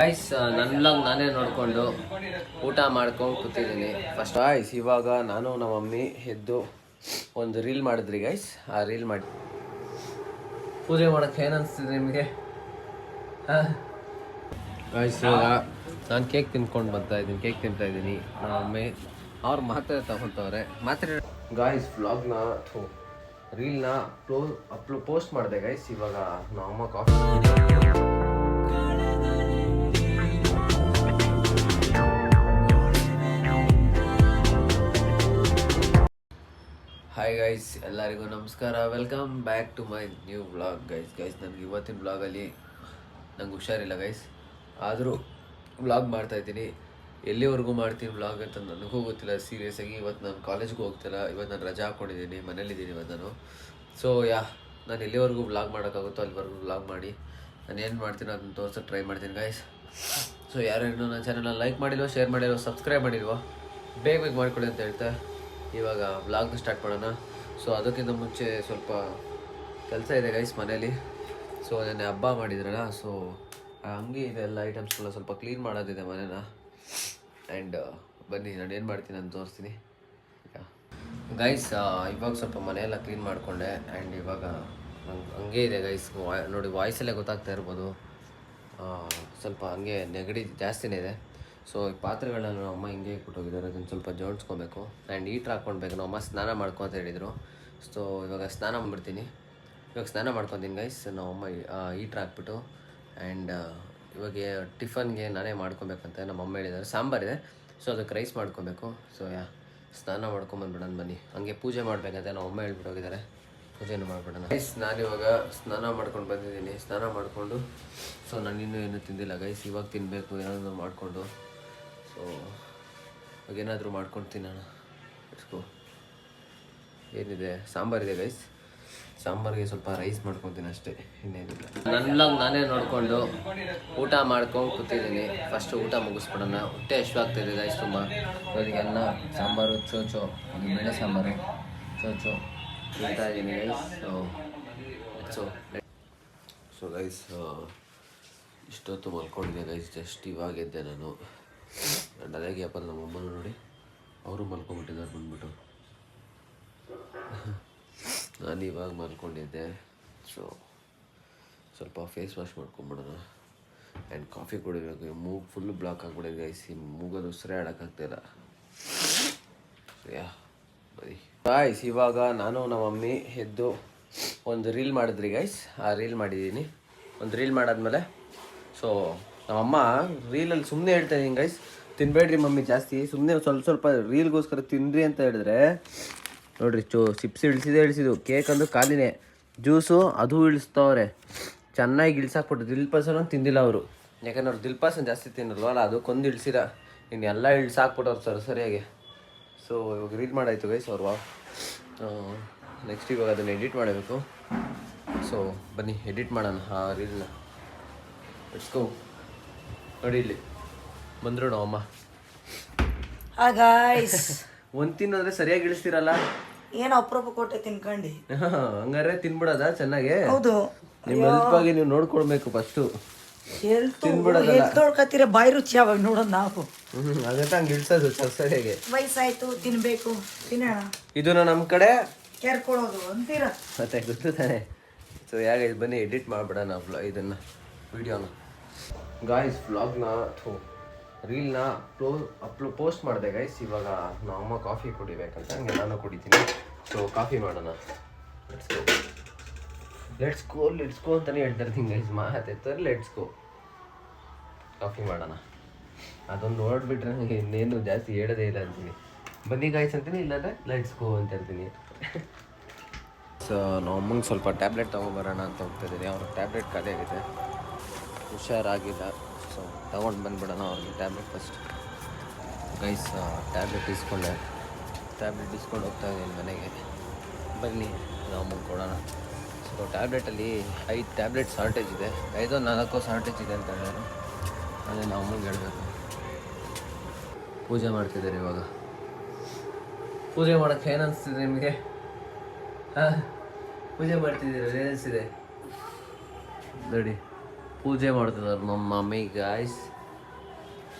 Guys ನನ್ನ vlog ನಾನೇ ನೋಡಿಕೊಂಡು ಊಟ ಮಾಡ್ಕೊಂಡು ಕೂತಿದ್ದೀನಿ ಫಸ್ಟ್. ಗಾಯ್ಸ್ ಇವಾಗ ನಾನು ನಮ್ಮ ಮಮ್ಮಿ ಎದ್ದು ಒಂದು ರೀಲ್ ಮಾಡಿದ್ರಿ ಗೈಸ್. ಆ ರೀಲ್ ಮಾಡಿ ಪೂಜೆ ಮಾಡೋಕ್ಕೆ ಏನು ಅನಿಸ್ತಿದೆ ನಿಮಗೆ? ಗಾಯ್ಸ್ ಇವಾಗ ನಾನು ಕೇಕ್ ತಿನ್ಕೊಂಡು ಬರ್ತಾ ಇದ್ದೀನಿ, ಕೇಕ್ ತಿಂತಾ ಇದ್ದೀನಿ. ನಮ್ಮ ಮಮ್ಮಿ ಅವ್ರು ಮಾತ್ರೆ ತಗೊತವ್ರೆ. ಮಾತ್ರೆ ಗಾಯ್ಸ್ ವ್ಲಾಗ್ನ ರೀಲ್ನ ಪೋಸ್ಟ್ ಮಾಡಿದೆ ಗೈಸ್. ಇವಾಗ ನಮ್ಮ ಅಮ್ಮ ಕಾಫಿ ಹಾಯ್ ಗೈಸ್, ಎಲ್ಲರಿಗೂ ನಮಸ್ಕಾರ. Welcome back to my new vlog guys. ನನಗೆ ಇವತ್ತಿನ ವ್ಲಾಗಲ್ಲಿ ನಂಗೆ ಹುಷಾರಿಲ್ಲ ಗೈಸ್, ಆದರೂ ವ್ಲಾಗ್ ಮಾಡ್ತಾಯಿದ್ದೀನಿ. ಎಲ್ಲಿವರೆಗೂ ಮಾಡ್ತೀನಿ ವ್ಲಾಗ್ ಅಂತ ನನಗೂ ಗೊತ್ತಿಲ್ಲ ಸೀರಿಯಸ್ಸಾಗಿ. ಇವತ್ತು ನಾನು ಕಾಲೇಜ್ಗೂ ಹೋಗ್ತಿಲ್ಲ, ಇವತ್ತು ನಾನು ರಜಾ ಹಾಕ್ಕೊಂಡಿದ್ದೀನಿ, ಮನೇಲಿದ್ದೀನಿ ಇವತ್ತು ನಾನು. ಸೊ ನಾನು ಎಲ್ಲಿವರೆಗೂ ವ್ಲಾಗ್ ಮಾಡೋಕ್ಕಾಗುತ್ತೋ ಅಲ್ಲಿವರೆಗೂ ವ್ಲಾಗ್ ಮಾಡಿ ನಾನು ಏನು ಮಾಡ್ತೀನೋ ಅದನ್ನು ತೋರ್ಸೋಕ್ಕೆ ಟ್ರೈ ಮಾಡ್ತೀನಿ ಗೈಸ್. ಸೊ ಯಾರೇನು ನನ್ನ ಚಾನಲ್ನ ಲೈಕ್ ಮಾಡಿಲ್ವೋ, ಶೇರ್ ಮಾಡಿಲ್ವೋ, ಸಬ್ಸ್ಕ್ರೈಬ್ ಮಾಡಿಲ್ವೋ ಬೇಗ ಮಾಡಿಕೊಡಿ ಅಂತ ಹೇಳ್ತಾ ಇವಾಗ ವ್ಲಾಗ್ನ ಸ್ಟಾರ್ಟ್ ಮಾಡೋಣ. ಸೊ ಅದಕ್ಕಿಂತ ಮುಂಚೆ ಸ್ವಲ್ಪ ಕೆಲಸ ಇದೆ ಗೈಸ್ ಮನೇಲಿ. ಸೊ ನೆನ್ನೆ ಹಬ್ಬ ಮಾಡಿದ್ರಲ್ಲ, ಸೊ ಹಂಗೆ ಇದೆಲ್ಲ ಐಟಮ್ಸ್ಗಳ ಸ್ವಲ್ಪ ಕ್ಲೀನ್ ಮಾಡೋದಿದೆ ಮನೇನ. ಆ್ಯಂಡ್ ಬನ್ನಿ ನಾನು ಏನು ಮಾಡ್ತೀನಿ ಅಂತ ತೋರಿಸ್ತೀನಿ ಗೈಸ್. ಇವಾಗ ಸ್ವಲ್ಪ ಮನೆಯೆಲ್ಲ ಕ್ಲೀನ್ ಮಾಡಿಕೊಂಡೆ. ಆ್ಯಂಡ್ ಇವಾಗ ಹಂಗೆ ಇದೆ ಗೈಸ್, ನೋಡಿ ವಾಯ್ಸಲ್ಲೇ ಗೊತ್ತಾಗ್ತಾ ಇರ್ಬೋದು, ಸ್ವಲ್ಪ ಹಂಗೆ ನೆಗಡಿ ಜಾಸ್ತಿನೇ ಇದೆ. ಸೊ ಈ ಪಾತ್ರೆಗಳನ್ನ ನಮ್ಮ ಅಮ್ಮ ಹಿಂಗೆ ಇಟ್ಬಿಟ್ಟೋಗಿದ್ದಾರೆ, ಅದನ್ನು ಸ್ವಲ್ಪ ಜೋಡಿಸ್ಕೊಬೇಕು. ಆ್ಯಂಡ್ ಹೀಟ್ರ್ ಹಾಕ್ಕೊಳ್ಬೇಕು. ನಮ್ಮ ಅಮ್ಮ ಸ್ನಾನ ಮಾಡ್ಕೊ ಅಂತ ಹೇಳಿದರು. ಸೊ ಇವಾಗ ಸ್ನಾನ ಮಾಡ್ಬಿಡ್ತೀನಿ. ಇವಾಗ ಸ್ನಾನ ಮಾಡ್ಕೊತೀನಿ ಗೈಸ್. ನಮ್ಮ ಅಮ್ಮ ಹೀಟ್ರ್ ಹಾಕ್ಬಿಟ್ಟು. ಆ್ಯಂಡ್ ಇವಾಗ ಟಿಫನ್ಗೆ ನಾನೇ ಮಾಡ್ಕೊಬೇಕಂತ ನಮ್ಮ ಅಮ್ಮ ಹೇಳಿದ್ದಾರೆ. ಸಾಂಬಾರಿದೆ, ಸೊ ಅದಕ್ಕೆ ರೈಸ್ ಮಾಡ್ಕೊಬೇಕು. ಸೊ ಸ್ನಾನ ಮಾಡ್ಕೊಂಬಂದ್ಬಿಡೋಣ ಬನ್ನಿ. ಹಂಗೆ ಪೂಜೆ ಮಾಡಬೇಕಂತ ನಮ್ಮ ಅಮ್ಮ ಹೇಳ್ಬಿಟ್ಟೋಗಿದ್ದಾರೆ, ಪೂಜೆನೂ ಮಾಡಿಬಿಡೋಣ ಗೈಸ್. ನಾನಿವಾಗ ಸ್ನಾನ ಮಾಡ್ಕೊಂಡು ಬಂದಿದ್ದೀನಿ. ಸ್ನಾನ ಮಾಡಿಕೊಂಡು ಸೊ ನಾನು ಏನು ತಿಂದಿಲ್ಲ ಗೈಸ್, ಇವಾಗ ತಿನ್ನಬೇಕು ಏನಾದರೂ ಮಾಡಿಕೊಂಡು. ಸೊ ಇವಾಗ ಏನಾದರೂ ಮಾಡ್ಕೊಂಡು ತಿನ್ನೋಣ. ಇಟ್ಕೋ ಏನಿದೆ, ಸಾಂಬಾರಿದೆ ಗೈಸ್. ಸಾಂಬಾರಿಗೆ ಸ್ವಲ್ಪ ರೈಸ್ ಮಾಡ್ಕೊತೀನಿ ಅಷ್ಟೇ, ಇನ್ನೇನಿಲ್ಲ. ನನ್ನ ನಾನೇ ನೋಡಿಕೊಂಡು ಊಟ ಮಾಡ್ಕೊಂಡು ಕೂತಿದ್ದೀನಿ. ಫಸ್ಟು ಊಟ ಮುಗಿಸ್ಬಿಡೋಣ. ಹೊಟ್ಟೆ ಎಷ್ಟಾಗ್ತಿದೆ ಗೈಸ್ ತುಂಬ. ಇವರಿಗೆ ಅನ್ನ ಸಾಂಬಾರು ಚೋಚೋ, ಅದು ಬೇಳೆ ಸಾಂಬಾರು ಚೋಚೋ ತಿಂತಾ ಇದ್ದೀನಿ ಗೈಸ್. ಸೊ ಗೈಸ್ ಇಷ್ಟೊತ್ತು ಮಲ್ಕೊಂಡಿದ್ದೆ ಗೈಸ್. ಜಸ್ಟ್ ಇವಾಗ ಎದ್ದೆ ನಾನು. ಅದಾಗಿ ಅಪ್ಪ ನಮ್ಮ ಅಮ್ಮನ ನೋಡಿ ಅವರು ಮಲ್ಕೊಂಡ್ಬಿಟ್ಟಿದ್ದಾರೆ ಬಂದ್ಬಿಟ್ಟು. ನಾನು ಇವಾಗ ಮಲ್ಕೊಂಡಿದ್ದೆ. ಸೊ ಸ್ವಲ್ಪ ಫೇಸ್ ವಾಶ್ ಮಾಡ್ಕೊಂಬಿಡೋಣ. ಆ್ಯಂಡ್ ಕಾಫಿ ಕುಡಿಬೇಕು. ಮೂಗು ಫುಲ್ಲು ಬ್ಲಾಕ್ ಆಗಿಬಿಡಿದೆ ಗೈಸ್. ಈ ಮೂಗದು ಉಸಿರೇ ಆಡೋಕ್ಕಾಗ್ತಾಯಿಲ್ಲ. ಬರೀ ಗಾಯ್ಸ್ ಇವಾಗ ನಾನು ನಮ್ಮ ಮಮ್ಮಿ ಎದ್ದು ಒಂದು ರೀಲ್ ಮಾಡಿದ್ರಿ ಗೈಸ್. ಆ ರೀಲ್ ಮಾಡಿದ್ದೀನಿ. ಒಂದು ರೀಲ್ ಮಾಡಾದ್ಮೇಲೆ ಸೊ ನಮ್ಮಮ್ಮ ರೀಲಲ್ಲಿ ಸುಮ್ಮನೆ ಹೇಳ್ತಾ ಇದ್ದೀನಿ ಗೈಸ್, ತಿನ್ನಬೇಡ್ರಿ ಮಮ್ಮಿ ಜಾಸ್ತಿ, ಸುಮ್ಮನೆ ಸ್ವಲ್ಪ ರೀಲ್ಗೋಸ್ಕರ ತಿನ್ನಿರಿ ಅಂತ ಹೇಳಿದ್ರೆ ನೋಡಿರಿ. ಚಿಪ್ಸ್ ಇಳಿಸಿದ್ದು, ಕೇಕ್ ಅಂದು ಖಾಲಿನೇ, ಜ್ಯೂಸು ಅದು ಇಳಿಸ್ತವ್ರೆ. ಚೆನ್ನಾಗಿ ಇಳಿಸಾಕ್ಬಿಟ್ಟು ದಿಲ್ಪಾಸನ ತಿಂದಿಲ್ಲ ಅವರು, ಯಾಕಂದ್ರೆ ಅವ್ರು ದಿಲ್ಪಾಸನ ಜಾಸ್ತಿ ತಿನ್ನಲ್ವಲ್ಲ, ಅದಕ್ಕೊಂದು ಇಳಿಸಿರ. ಇನ್ನು ಎಲ್ಲ ಇಳಿಸಾಕ್ಬಿಟ್ಟವ್ರು ಸರಿಯಾಗಿ. ಸೊ ಇವಾಗ ರೀಲ್ ಮಾಡಾಯಿತು ಗೈಸ್ ಅವ್ರು. ನೆಕ್ಸ್ಟ್ ಇವಾಗ ಅದನ್ನು ಎಡಿಟ್ ಮಾಡಬೇಕು. ಸೊ ಬನ್ನಿ ಎಡಿಟ್ ಮಾಡೋಣ ಆ ರೀಲ್ನ. ಇಟ್ಸ್ಕೋ ನೋಡಿ, ಇಲ್ಲಿ ಬಂದರು ನಾವಮ್ಮ. ಒಂದು ತಿನ್ನೋದ್ರೆ ಸರಿಯಾಗಿ ಇಳಿಸ್ತಿರಲ್ಲ, ಏನು ಅಪರೂಪ ಕೊಟ್ಟೆ ತಿನ್ಕಂಡು. ಹಂಗಾರೆ ತಿನ್ಬಿಡೋದ ಚೆನ್ನಾಗಿ? ಹೌದು, ನಿಮ್ಮ ಹೆಲ್ಪಾಗಿ ನೀವು ನೋಡ್ಕೊಳ್ಬೇಕು ಫಸ್ಟು. ತೊಳ್ಕತ್ತೀರ ಬಾಯಿ ರುಚಿ ಅವಾಗ ನೋಡೋದು ನಾವು. ಹಾಗಂತ ಹಂಗೆ ಇಳಿಸೋದು ಸರಿಯಾಗಿ. ವಯಸ್ಸಾಯ್ತು ತಿನ್ಬೇಕು, ತಿನ್ನೋಣ. ಇದನ್ನ ನಮ್ಮ ಕಡೆ ಕೇರ್ಕೊಳ್ಳೋದು ಅಂತೀರ ಮತ್ತೆ ಗೊತ್ತು ತಾನೆ. ಸೊ ಯಾಕೆ ಬನ್ನಿ ಎಡಿಟ್ ಮಾಡಿಬಿಡೋಣ ಇದನ್ನು ವಿಡಿಯೋನ ಗಾಯ್ಸ್. ವ್ಲಾಗ್ನ ರೀಲ್ನ ಪೋಸ್ಟ್ ಮಾಡಿದೆ ಗೈಸ್. ಇವಾಗ ನಮ್ಮ ಅಮ್ಮ ಕಾಫಿ ಕುಡಿಬೇಕಂತ, ಹಂಗೆ ನಾನು ಕುಡಿತೀನಿ. ಸೊ ಕಾಫಿ ಮಾಡೋಣ. ಲೆಟ್ಸ್ ಗೋ ಅಂತಲೇ ಹೇಳ್ತಾ ಇರ್ತೀನಿ ಗೈಸ್. ಮಾತಾಡ್ತಾರೆ ಲೆಟ್ಸ್ ಗೋ ಕಾಫಿ ಮಾಡೋಣ. ಅದೊಂದು ನೋಡಿಬಿಟ್ರೆ ನನಗೆ ಇನ್ನೇನು ಜಾಸ್ತಿ ಹೇಳೋದೇ ಇಲ್ಲ ಅಂತೀನಿ. ಬನ್ನಿ ಗಾಯ್ಸ್ ಅಂತೀನಿ, ಇಲ್ಲಾಂದರೆ ಲೆಟ್ಸ್ ಗೋ ಅಂತ ಇರ್ತೀನಿ. ಸೊ ನಮ್ಮ ಅಮ್ಮಂಗೆ ಸ್ವಲ್ಪ ಟ್ಯಾಬ್ಲೆಟ್ ತೊಗೊಂಬರೋಣ ಅಂತ ಹೋಗ್ತಾಯಿದ್ದೀನಿ. ಅವ್ರಿಗೆ ಟ್ಯಾಬ್ಲೆಟ್ ಖಾಲಿ ಆಗಿದೆ, ಹುಷಾರಾಗಿಲ್ಲ. ಸೊ ತೊಗೊಂಡು ಬಂದುಬಿಡೋಣ ಅವ್ರಿಗೆ ಟ್ಯಾಬ್ಲೆಟ್ ಫಸ್ಟ್ ಗೈಸ್. ಟ್ಯಾಬ್ಲೆಟ್ ಇಸ್ಕೊಂಡು ಹೋಗ್ತಾಯಿದ್ದೀನಿ ಮನೆಗೆ. ಬನ್ನಿ ನಾವು ಅಮ್ಮಂಗೆ ಕೊಡೋಣ. ಸೊ ಟ್ಯಾಬ್ಲೆಟಲ್ಲಿ 5 ಟ್ಯಾಬ್ಲೆಟ್ ಶಾರ್ಟೇಜ್ ಇದೆ, 5-4 ಶಾರ್ಟೇಜ್ ಇದೆ ಅಂತ ಹೇಳಿದ್ರು. ಅದೇ ನಾವು ಅಮ್ಮಂಗೆ ಹೇಳಬೇಕು. ಪೂಜೆ ಮಾಡ್ತಿದ್ದಾರೆ ಇವಾಗ. ಪೂಜೆ ಮಾಡೋಕ್ಕೆ ಏನು ಅನಿಸ್ತಿದೆ ನಿಮಗೆ? ಪೂಜೆ ಮಾಡ್ತಿದ್ದೀರ ಏನಿಸ್ತಿದೆ ನೋಡಿ. ಪೂಜೆ ಮಾಡ್ತಿದ್ದಾರೆ ನಮ್ಮ ಮಮ್ಮಿ ಗಾಯ್ಸ್.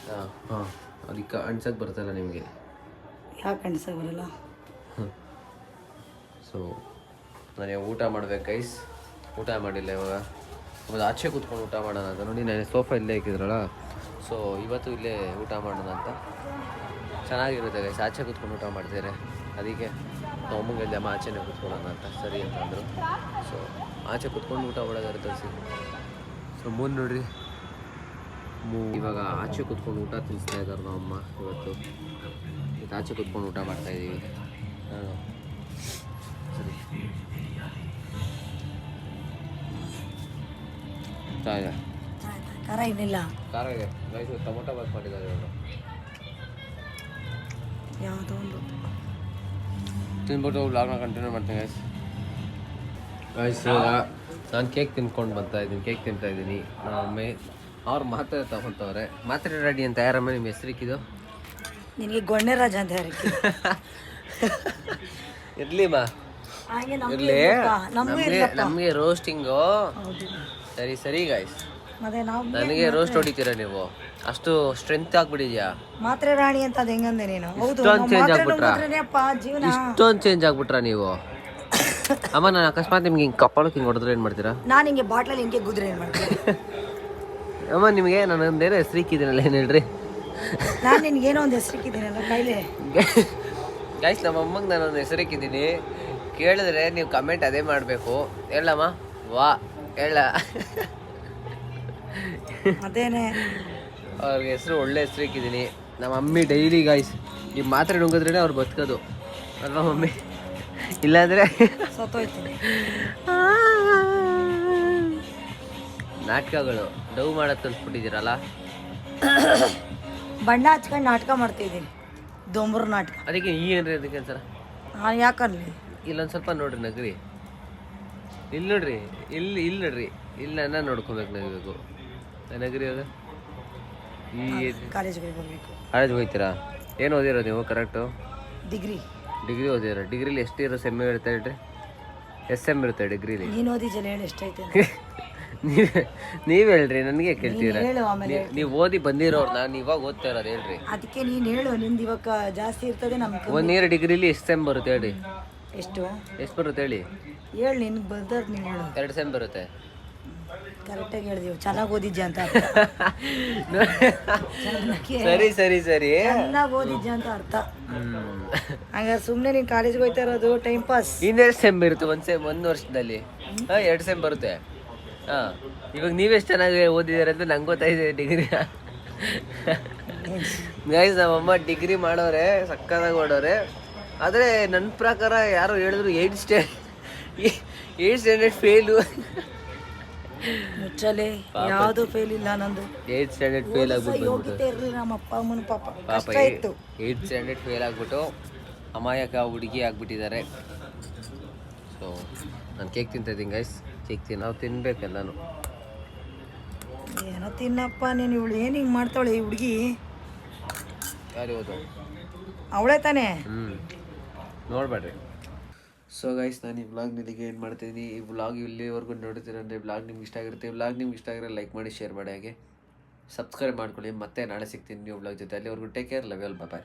ಹಾಂ ಅದಕ್ಕೆ ಅಣ್ಸಕ್ಕೆ ಬರ್ತಲ್ಲ ನಿಮಗೆ. ಯಾಕೆ ಅನ್ಸಕ್ ಬರಲ್ಲ? ಸೊ ನಾನು ಊಟ ಮಾಡ್ಬೇಕು ಗೈಸ್. ಊಟ ಮಾಡಿಲ್ಲ ಇವಾಗ. ಒಂದು ಆಚೆ ಕೂತ್ಕೊಂಡು ಊಟ ಮಾಡೋಣ ಅಂತ ನೋಡಿ, ನಾನು ಸೋಫಾ ಇಲ್ಲೇ ಇಕ್ಕಿದ್ರಲ್ಲ, ಸೊ ಇವತ್ತು ಇಲ್ಲೇ ಊಟ ಮಾಡೋಣ ಅಂತ. ಚೆನ್ನಾಗಿರುತ್ತೆ ಗೈಸ್, ಆಚೆ ಕೂತ್ಕೊಂಡು ಊಟ ಮಾಡ್ತಾರೆ. ಅದಕ್ಕೆ ನಮ್ಮ ಅಮ್ಮಂಗೆ ಅಮ್ಮ ಆಚೆನೇ ಕೂತ್ಕೊಳ್ಳೋಣ ಅಂತ ಸರಿ ಅಂತ ಅಂದರು. ಸೊ ಆಚೆ ಕೂತ್ಕೊಂಡು ಊಟ ಮಾಡೋದಾದ್ರೆ ತರಿಸಿ. ಸೊ ಮೂನ್ ನೋಡ್ರಿ, ಇವಾಗ ಆಚೆ ಕೂತ್ಕೊಂಡು ಊಟ ತಿನ್ನಿಸ್ತಾ ಇದ್ದಾರೆ ನಮ್ಮ ಅಮ್ಮ. ಇವತ್ತು ಆಚೆ ಕೂತ್ಕೊಂಡು ಊಟ ಮಾಡ್ತಾಯಿದ್ದೀವಿ. ಸರಿ ಚೆನ್ನಾಗಿದೆ. ಖಾರ ಏನಿಲ್ಲ. ಖಾರ ಇದೆ ಗೈಸ್. ಟೊಮೊಟೊ ಬಾತ್ ಮಾಡಿದ್ದಾರೆ ಇವರು. ಯಾವುದೋ ಒಂದು ತಿನ್ಬಿಟ್ಟು ವ್ಲಾಗ್ನ ಕಂಟಿನ್ಯೂ ಮಾಡ್ತೀನಿ ಗೈಸ್. ಗೈಸ್ ನಾನು ಕೇಕ್ ತಿನ್ಕೊಂಡು ಬರ್ತಾಯಿದ್ದೀನಿ, ಕೇಕ್ ತಿಂತಾಯಿದ್ದೀನಿ. ನಮ್ಮ ಅಮ್ಮೆ ಅವ್ರು ಮಾತ್ರೆ ತಗೊತವ್ರೆ. ಮಾತ್ರೆ ರೆಡಿ ಅಂತ ಯಾರಮ್ಮ ನಿಮ್ಮ ಹೆಸರಿಕ್ಕಿದ್ದು? ನಿನಗೆ ಗೊಣ್ಣೆ ರಾಜ ಅಂತ ಯಾರಕ್ಕೆ ಇರಲಿ ಮಾ, ಹಾಗೆ ಇರಲಿ. ನಮಗೆ ನಮಗೆ ರೋಸ್ಟಿಂಗು. ಸರಿ ಸರಿ ಗೈಸ್, ಮತ್ತೆ ನಾವು ನನಗೆ ರೋಸ್ಟ್ ಹೊಡಿತೀರಾ ನೀವು? ಅಷ್ಟು ಸ್ಟ್ರೆಂತ್ ಆಗ್ಬಿಟ್ಟಿದ್ಯಾ? ಮಾತ್ರೆ ರಾಣಿ ಅಂತ ಅದು ಹೆಂಗಂದೆ ನೀನು? ಹೌದು, ಇಷ್ಟೊಂದು ಚೇಂಜ್ ಮಾತ್ರೆ ಆಗ್ಬಿಟ್ರಾ? ನುಂಗಿದ್ರೇನೆಪ್ಪ ಜೀವನ. ಇಷ್ಟೊಂದು ಚೇಂಜ್ ಆಗ್ಬಿಟ್ರಾ ನೀವು? ಅಮ್ಮ ನಾನು ಅಕಸ್ಮಾತ್ ನಿಮ್ಗೆ ಹಿಂಗೆ ಕಪ್ಪಳಕ್ಕೆ ಹಿಂಗೆ ಹೊಡೆದ್ರೆ ಏನು ಮಾಡ್ತೀರಾ? ನಾನು ಹಿಂಗೆ ಬಾಟ್ಲಲ್ಲಿ ಹಿಂಗೆ ಗುದ್ರೆ ಏನು ಮಾಡ್ತೀನಿ? ಅಮ್ಮ ನಿಮಗೆ ನಾನೊಂದೇನೋ ಹೆಸರಿಕ್ಕಿದ್ದೀನಲ್ಲ, ಏನು ಹೇಳ್ರಿ? ನಾನು ನಿನ್ಗೇನೋ ಒಂದು ಹೆಸರಿಕ್ಕಿದ್ದೀನಲ್ಲ ಕೈಲಿ. ಗೈಸ್ ನಮ್ಮ ಅಮ್ಮಂಗೆ ನಾನೊಂದು ಹೆಸರಿಕ್ಕಿದ್ದೀನಿ. ಕೇಳಿದ್ರೆ ನೀವು ಕಮೆಂಟ್ ಅದೇ ಮಾಡಬೇಕು. ಹೇಳಮ್ಮ ವಾ ಹೇಳ. ಅದೇನೆ ಅವ್ರಿಗೆ ಹೆಸರು ಒಳ್ಳೆ ಹೆಸರಿಕ್ಕಿದ್ದೀನಿ. ನಮ್ಮ ಮಮ್ಮಿ ಡೈಲಿ ಗೈಸ್ ನೀವು ಮಾತ್ರೆ ನುಂಗಿದ್ರೇ ಅವ್ರು ಬದುಕೋದು ಅಲ್ವಾ ಮಮ್ಮಿ? ಇಲ್ಲಾಂದರೆ ಸತ್ತೋಯ್ತೀನಿ. ನಾಟಕಗಳು ಡವ್ ಮಾಡೋದು ಕಲಿಸ್ಬಿಟ್ಟಿದ್ದೀರಲ್ಲ. ಬಣ್ಣ ಹಚ್ಕೊಂಡು ನಾಟಕ ಮಾಡ್ತಿದ್ದೀನಿ, ದೊಂಬರು ನಾಟಕ. ಅದಕ್ಕೆ ಈ ಏನ್ರಿ ಅದಕ್ಕೆ ಸರ ನಾನು ಯಾಕಲ್ಲಿ ಇಲ್ಲೊಂದು ಸ್ವಲ್ಪ ನೋಡ್ರಿ ನಗರಿ. ಇಲ್ಲಿ ನೋಡ್ರಿ, ಇಲ್ಲಿ ನೋಡ್ರಿ, ಇಲ್ಲಿ ನನ್ನ ನೋಡ್ಕೊಬೇಕು, ನಗಬೇಕು. ನಗರಿ ಅದ ಈ ಕಾಲೇಜ್ಗೆ ಬರಬೇಕು. ಕಾಲೇಜ್ಗೆ ಹೋಗ್ತೀರಾ? ಏನು ಓದಿರೋ ನೀವು ಕರೆಕ್ಟು? ಡಿಗ್ರಿ ಓದಿರೋ. ಡಿಗ್ರಿಲಿ ಎಷ್ಟು ಇರೋ ಸೆಮ್ಮೆ ಇರುತ್ತೆ ಹೇಳ್ರಿ? ಎಷ್ಟು ಸೆಮ್ ಇರುತ್ತೆ ಡಿಗ್ರಿಲಿ? ನೀನು ಓದಿದ್ದಲ್ಲ ಹೇಳಿ ಎಷ್ಟೈತೆ? ನೀವು ಹೇಳ್ರಿ, ನನಗೆ ಕೇಳ್ತೀರ. ಹೇಳು ಆಮೇಲೆ. ನೀವು ಓದಿ ಬಂದಿರೋರು, ನಾನು ಇವಾಗ ಓದ್ತಾ ಇರೋದು ಹೇಳ್ರಿ. ಅದಕ್ಕೆ ನೀನು ಹೇಳು, ನಿಂದು ಇವಾಗ ಜಾಸ್ತಿ ಇರ್ತದೆ ನಮ್ಗೆ. 1 ಇಯರ್ ಡಿಗ್ರಿಲಿ ಎಷ್ಟು ಸೆಮ್ ಬರುತ್ತೆ ಹೇಳಿ? ಎಷ್ಟು ಬರುತ್ತೆ ಹೇಳಿ? ಹೇಳು, ನಿನ್ಗೆ ಬಂದದ್ದು ನೀನು ಹೇಳು. 2 ಸೆಮ್ ಬರುತ್ತೆ. ಕರೆಕ್ಟಾಗಿ ಹೇಳಿದೀವಿ, ಚೆನ್ನಾಗಿ ಓದಿದ್ಯಾ ಅಂತ. ಸರಿ ಸರಿ ಸರಿ, ಚೆನ್ನಾಗಿ ಓದಿದ್ಯಾ ಅಂತ ಅರ್ಥ. ಹಂಗಾರೆ ಸುಮ್ಮನೆ ನೀನು ಕಾಲೇಜ್ಗೆ ಹೋಗ್ತಾ ಇರೋದು ಟೈಮ್ ಪಾಸ್. ಇನ್ನೆರಡು ಸೆಮ್ ಇರುತ್ತೆ ಒಂದು ವರ್ಷದಲ್ಲಿ. 2 ಸೆಮ್ ಬರುತ್ತೆ. ಹಾಂ, ಇವಾಗ ನೀವೆಷ್ಟು ಚೆನ್ನಾಗಿ ಓದಿದ್ದೀರ ಅಂತ ನಂಗೆ ಗೊತ್ತಾಯಿದೆ. ಡಿಗ್ರಿ ಗೈಸ್ ನಮ್ಮಮ್ಮ ಡಿಗ್ರಿ ಮಾಡೋರೆ, ಸಕ್ಕತ್ತಾಗಿ ಓಡೋರೆ. ಆದರೆ ನನ್ನ ಪ್ರಕಾರ ಯಾರೋ ಹೇಳಿದ್ರು 8th ಸ್ಟ್ಯಾಂಡರ್ಡ್ ಫೇಲು. ಮುಚ್ಚಲೆ ಯಾವುದು ಫೇಲ್ ಇಲ್ಲ ನಂದು. 8th ಸ್ಟ್ಯಾಂಡರ್ಡ್ ಫೇಲ್ ಆಗ್ಬಿಟ್ಟು ಯೋಗ್ಯತೆ ಇರಲಿಲ್ಲ ನಮ್ಮ ಅಪ್ಪ ಅಮ್ಮನ ಪಾಪ ಕಷ್ಟ ಇತ್ತು. 8th ಸ್ಟ್ಯಾಂಡರ್ಡ್ ಫೇಲ್ ಆಗ್ಬಿಟ್ಟು ಅಮಾಯಕ ಹುಡುಗಿ ಆಗ್ಬಿಟ್ಟಿದ್ದಾರೆ. ಸೊ ನಾನು ಕೇಕ್ ತಿಂತಾಯಿದ್ದೀನಿ ಗೈಸ್. ಕೇಕ್ ನಾವು ತಿನ್ಬೇಕೆಲ್ಲನು. ಏನೋ ತಿನ್ನಪ್ಪ ನೀನು. ಇವಳು ಏನು ಹಿಂಗೆ ಮಾಡ್ತಾಳೆ ಈ ಹುಡುಗಿ? ಯಾರು ಹೋದು? ಅವಳೇ ತಾನೇ? ನೋಡ್ಬೇಡ್ರಿ. ಸೊ ಗೈಸ್ ನಾನು ಈ ವ್ಲಾಗ್ನಲ್ಲಿಗೆ ಏನು ಮಾಡ್ತಿದ್ದೀನಿ, ಈ ವ್ಲಾಗ್ ಇಲ್ಲಿವರೆಗೂ ನೋಡ್ತೀರಂದರೆ ವ್ಲಾಗ್ ನಿಮ್ಗೆ ಇಷ್ಟ ಆಗಿರುತ್ತೆ. ವ್ಲಾಗ್ ನಿಮ್ಗೆ ಇಷ್ಟ ಆಗಿರೋ ಲೈಕ್ ಮಾಡಿ, ಶೇರ್ ಮಾಡಿ, ಹಾಗೆ ಸಬ್ಸ್ಕ್ರೈಬ್ ಮಾಡ್ಕೊಳ್ಳಿ. ಮತ್ತೆ ನಾಳೆ ಸಿಗ್ತೀನಿ ನ್ಯೂ ವ್ಲಾಗ್ ಜೊತೆ. ಅಲ್ಲಿವರೆಗೂ take care, love you all, bye.